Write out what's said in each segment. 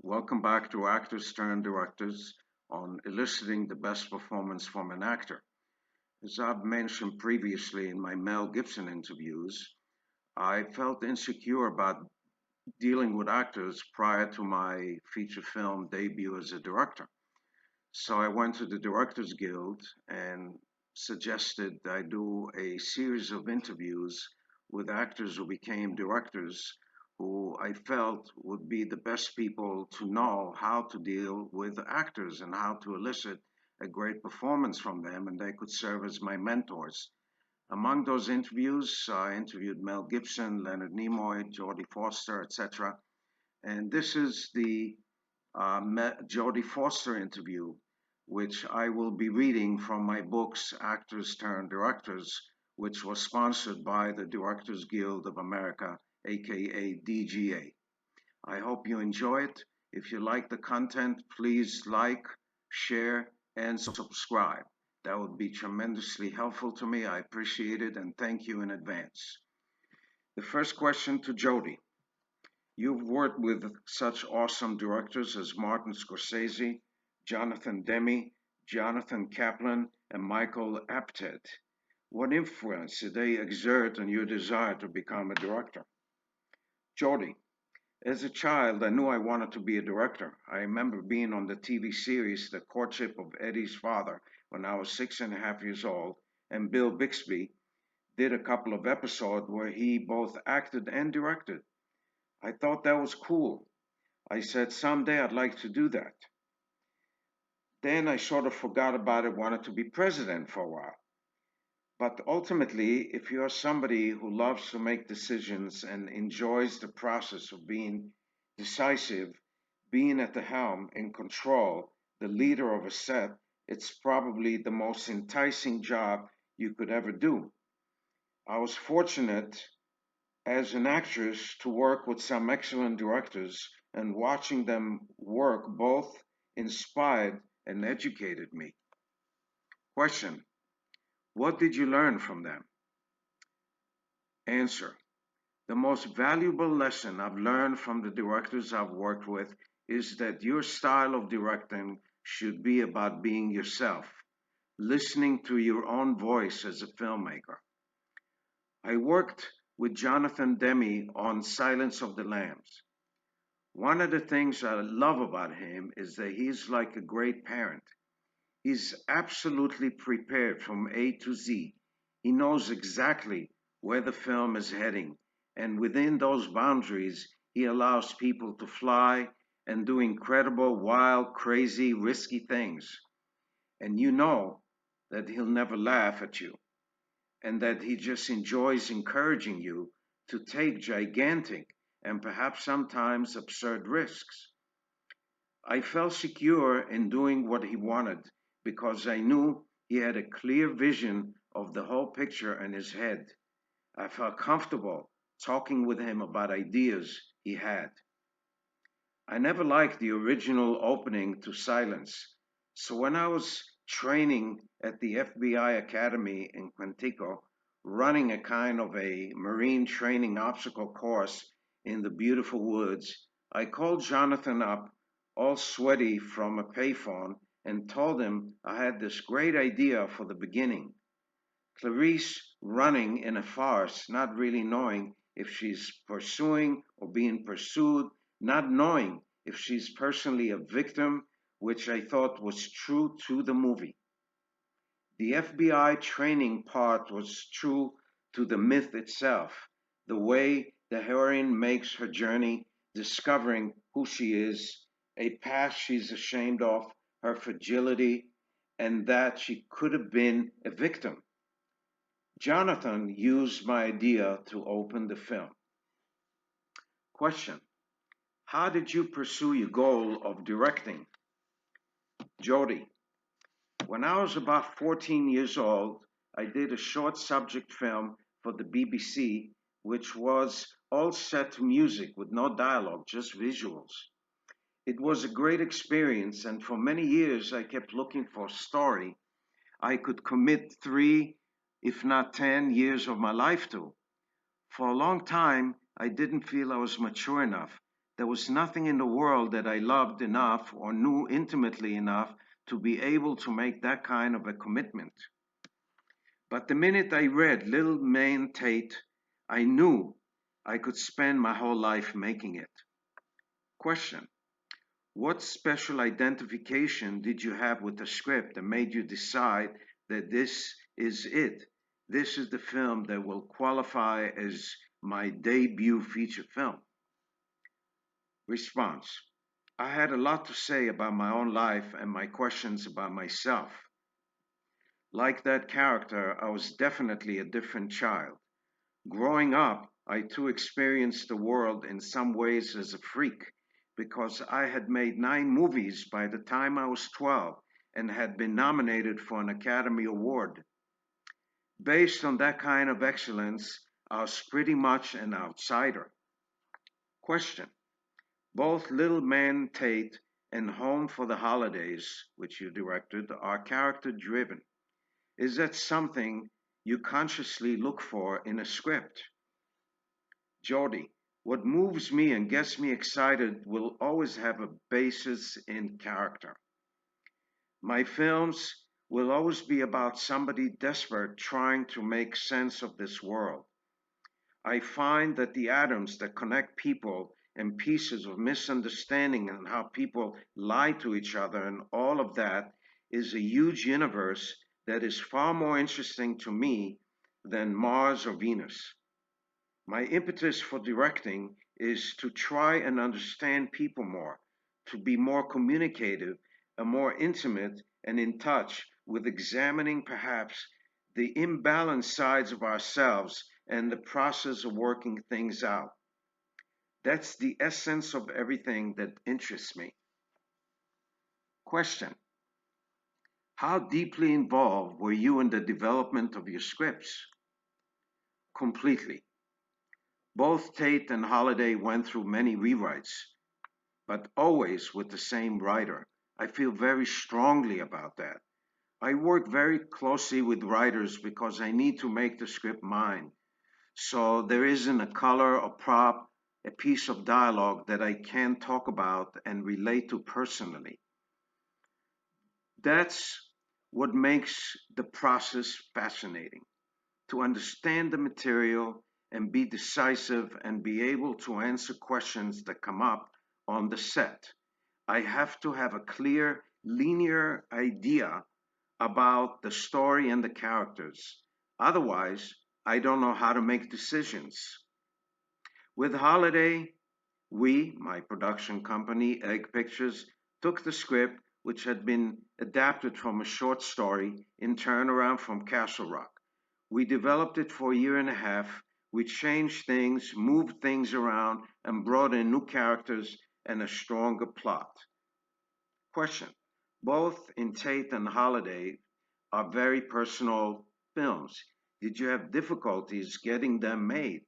Welcome back to Actors Turned Directors on eliciting the best performance from an actor. As I've mentioned previously in my Mel Gibson interviews, I felt insecure about dealing with actors prior to my feature film debut as a director. So I went to the Directors Guild and suggested I do a series of interviews with actors who became directors who I felt would be the best people to know how to deal with actors and how to elicit a great performance from them, and they could serve as my mentors. Among those interviews, I interviewed Mel Gibson, Leonard Nimoy, Jodie Foster, etc. And this is the Jodie Foster interview, which I will be reading from my books, Actors Turn Directors, which was sponsored by the Directors Guild of America, aka DGA. I hope you enjoy it. If you like the content, please like, share, and subscribe. That would be tremendously helpful to me. I appreciate it and thank you in advance. The first question to Jodie. You've worked with such awesome directors as Martin Scorsese, Jonathan Demme, Jonathan Kaplan, and Michael Apted. What influence did they exert on your desire to become a director? Jody, as a child, I knew I wanted to be a director. I remember being on the TV series The Courtship of Eddie's Father when I was 6.5 years old, and Bill Bixby did a couple of episodes where he both acted and directed. I thought that was cool. I said, someday I'd like to do that. Then I sort of forgot about it, wanted to be president for a while. But ultimately, if you're somebody who loves to make decisions and enjoys the process of being decisive, being at the helm, in control, the leader of a set, it's probably the most enticing job you could ever do. I was fortunate as an actress to work with some excellent directors, and watching them work both inspired and educated me. Question: what did you learn from them? Answer: the most valuable lesson I've learned from the directors I've worked with is that your style of directing should be about being yourself, listening to your own voice as a filmmaker. I worked with Jonathan Demme on Silence of the Lambs. One of the things I love about him is that he's like a great parent. He's absolutely prepared from A to Z. He knows exactly where the film is heading, and within those boundaries, he allows people to fly and do incredible, wild, crazy, risky things. And you know that he'll never laugh at you, and that he just enjoys encouraging you to take gigantic and perhaps sometimes absurd risks. I felt secure in doing what he wanted because I knew he had a clear vision of the whole picture in his head. I felt comfortable talking with him about ideas he had. I never liked the original opening to Silence, so when I was training at the FBI Academy in Quantico, running a kind of a marine training obstacle course in the beautiful woods, I called Jonathan up, all sweaty from a payphone, and told him I had this great idea for the beginning. Clarice running in a farce, not really knowing if she's pursuing or being pursued, not knowing if she's personally a victim, which I thought was true to the movie. The FBI training part was true to the myth itself, the way the heroine makes her journey, discovering who she is, a past she's ashamed of, her fragility, and that she could have been a victim. Jonathan used my idea to open the film. Question: how did you pursue your goal of directing? Jody: when I was about 14 years old, I did a short subject film for the BBC, which was all set to music with no dialogue, just visuals. It was a great experience, and for many years I kept looking for a story I could commit 3, if not 10 years of my life to. For a long time, I didn't feel I was mature enough There was nothing in the world that I loved enough or knew intimately enough to be able to make that kind of a commitment. But the minute I read Little Man Tate, I knew I could spend my whole life making it. Question: what special identification did you have with the script that made you decide that this is it? This is the film that will qualify as my debut feature film? Response: I had a lot to say about my own life and my questions about myself. Like that character, I was definitely a different child. Growing up, I too experienced the world in some ways as a freak because I had made 9 movies by the time I was 12 and had been nominated for an Academy Award. Based on that kind of excellence, I was pretty much an outsider. Question: both Little Man Tate and Home for the Holidays, which you directed, are character driven. Is that something you consciously look for in a script? Jodie: what moves me and gets me excited will always have a basis in character. My films will always be about somebody desperate trying to make sense of this world. I find that the atoms that connect people and pieces of misunderstanding and how people lie to each other and all of that is a huge universe that is far more interesting to me than Mars or Venus. My impetus for directing is to try and understand people more, to be more communicative and more intimate and in touch with examining perhaps the imbalanced sides of ourselves and the process of working things out. That's the essence of everything that interests me. Question: how deeply involved were you in the development of your scripts? Completely. Both Tate and Holiday went through many rewrites, but always with the same writer. I feel very strongly about that. I work very closely with writers because I need to make the script mine. So there isn't a color, a prop, a piece of dialogue that I can't talk about and relate to personally. That's what makes the process fascinating. To understand the material and be decisive and be able to answer questions that come up on the set. I have to have a clear, linear idea about the story and the characters. Otherwise, I don't know how to make decisions. With Holiday, we, my production company, Egg Pictures, took the script, which had been adapted from a short story in Turnaround from Castle Rock. We developed it for a year and a half. We changed things, moved things around, and brought in new characters and a stronger plot. Question: both in Tate and Holiday are very personal films. Did you have difficulties getting them made?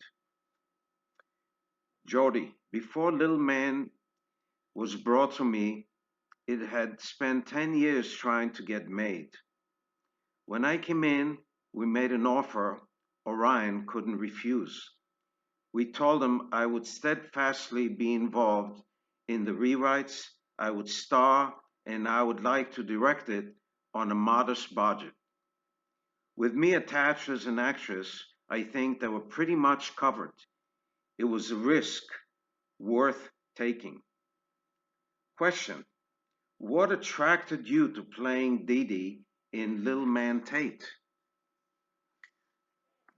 Jody: before Little Man was brought to me, it had spent 10 years trying to get made. When I came in, we made an offer Orion couldn't refuse. We told him I would steadfastly be involved in the rewrites, I would star, and I would like to direct it on a modest budget. With me attached as an actress, I think they were pretty much covered. It was a risk worth taking. Question: what attracted you to playing Dee Dee in Little Man Tate?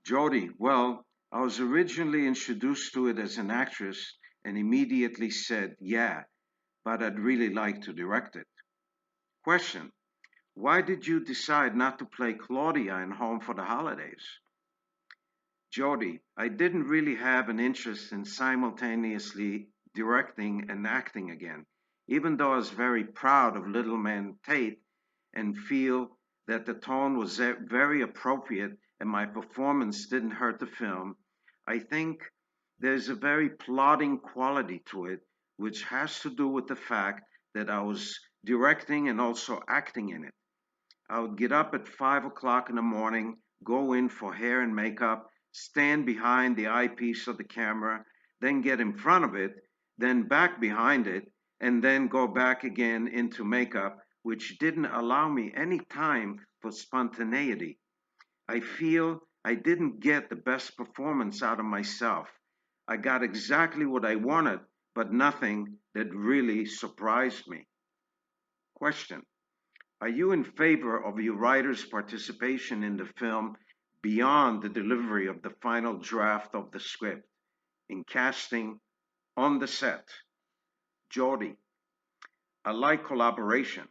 Jodie: well, I was originally introduced to it as an actress and immediately said, yeah, but I'd really like to direct it. Question: why did you decide not to play Claudia in Home for the Holidays? Jodie: I didn't really have an interest in simultaneously directing and acting again, even though I was very proud of Little Man Tate and feel that the tone was very appropriate and my performance didn't hurt the film. I think there's a very plodding quality to it, which has to do with the fact that I was directing and also acting in it. I would get up at 5 o'clock in the morning, go in for hair and makeup, stand behind the eyepiece of the camera, then get in front of it, then back behind it, and then go back again into makeup, which didn't allow me any time for spontaneity. I feel I didn't get the best performance out of myself. I got exactly what I wanted, but nothing that really surprised me. Question: are you in favor of your writer's participation in the film beyond the delivery of the final draft of the script, in casting, on the set? Jodie: I like collaboration.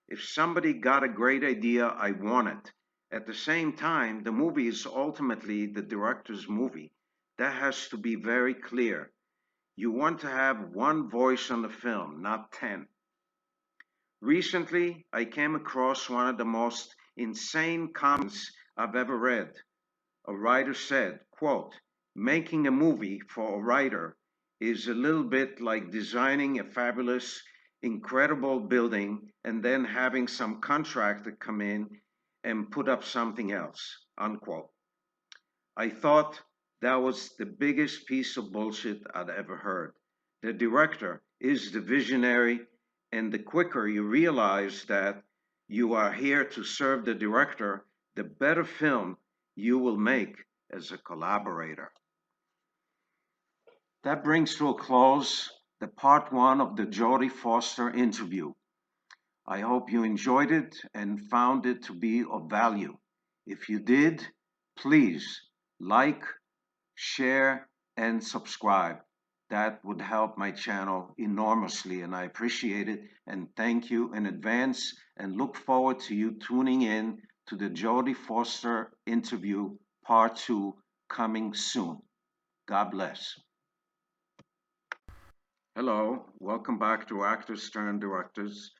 If somebody got a great idea, I want it. At the same time, the movie is ultimately the director's movie. That has to be very clear. You want to have one voice on the film, not 10. Recently, I came across one of the most insane comments I've ever read. A writer said, quote, making a movie for a writer is a little bit like designing a fabulous, incredible building and then having some contractor come in and put up something else, unquote. I thought that was the biggest piece of bullshit I'd ever heard. The director is the visionary, and the quicker you realize that you are here to serve the director, the better film you will make as a collaborator. That brings to a close the part one of the Jodie Foster interview. I hope you enjoyed it and found it to be of value. If you did, please like, share, and subscribe. That would help my channel enormously, and I appreciate it. And thank you in advance, and look forward to you tuning in to the Jodie Foster interview part two coming soon. God bless. Hello, welcome back to Actors Turn Directors.